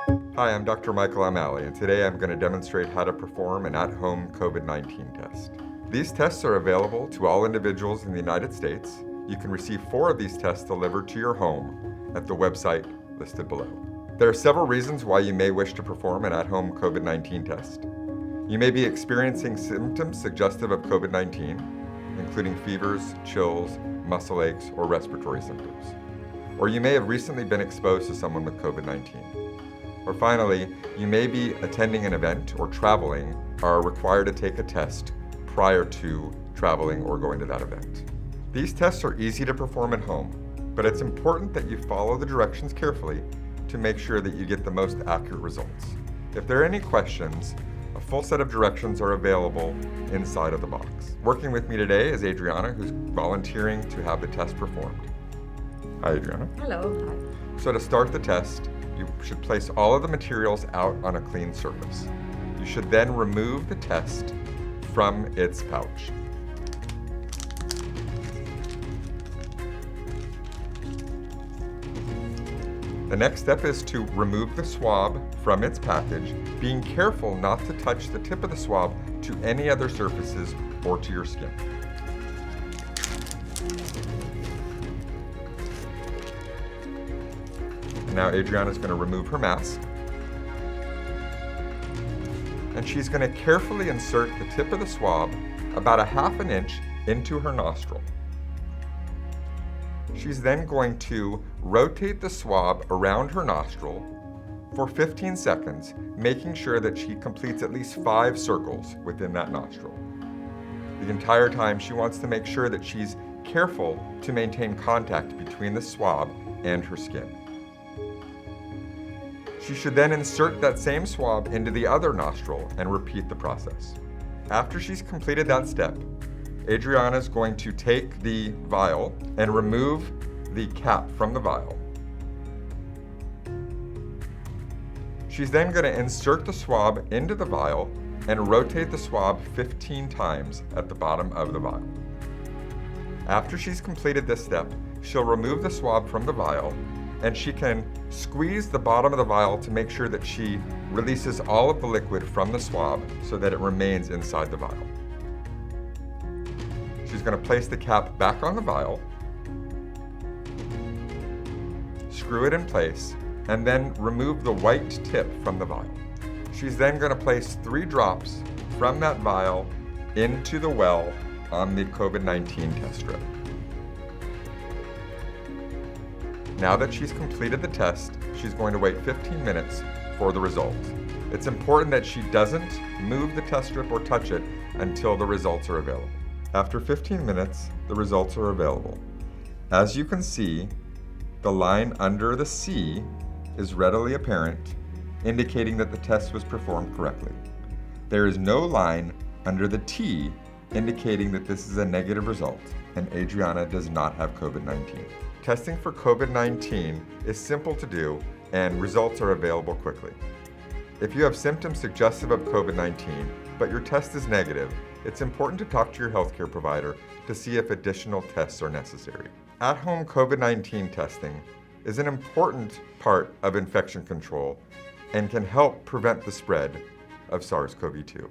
Hi, I'm Dr. Michael Almaleh, and today I'm going to demonstrate how to perform an at-home COVID-19 test. These tests are available to all individuals in the United States. You can receive 4 of these tests delivered to your home at the website listed below. There are several reasons why you may wish to perform an at-home COVID-19 test. You may be experiencing symptoms suggestive of COVID-19, including fevers, chills, muscle aches, or respiratory symptoms. Or you may have recently been exposed to someone with COVID-19. Or finally, you may be attending an event or traveling, are required to take a test prior to traveling or going to that event. These tests are easy to perform at home, but it's important that you follow the directions carefully to make sure that you get the most accurate results. If there are any questions, a full set of directions are available inside of the box. Working with me today is Adriana, who's volunteering to have the test performed. Hi, Adriana. Hello. Hi. So to start the test, you should place all of the materials out on a clean surface. You should then remove the test from its pouch. The next step is to remove the swab from its package, being careful not to touch the tip of the swab to any other surfaces or to your skin. Now Adriana's going to remove her mask, and she's going to carefully insert the tip of the swab about 1/2 inch into her nostril. She's then going to rotate the swab around her nostril for 15 seconds, making sure that she completes at least 5 circles within that nostril. The entire time she wants to make sure that she's careful to maintain contact between the swab and her skin. She should then insert that same swab into the other nostril and repeat the process. After she's completed that step, Adriana is going to take the vial and remove the cap from the vial. She's then going to insert the swab into the vial and rotate the swab 15 times at the bottom of the vial. After she's completed this step, she'll remove the swab from the vial, and she can squeeze the bottom of the vial to make sure that she releases all of the liquid from the swab so that it remains inside the vial. She's going to place the cap back on the vial, screw it in place, and then remove the white tip from the vial. She's then going to place 3 drops from that vial into the well on the COVID-19 test strip. Now that she's completed the test, she's going to wait 15 minutes for the results. It's important that she doesn't move the test strip or touch it until the results are available. After 15 minutes, the results are available. As you can see, the line under the C is readily apparent, indicating that the test was performed correctly. There is no line under the T, indicating that this is a negative result, and Adriana does not have COVID-19. Testing for COVID-19 is simple to do, and results are available quickly. If you have symptoms suggestive of COVID-19, but your test is negative, it's important to talk to your healthcare provider to see if additional tests are necessary. At-home COVID-19 testing is an important part of infection control and can help prevent the spread of SARS-CoV-2.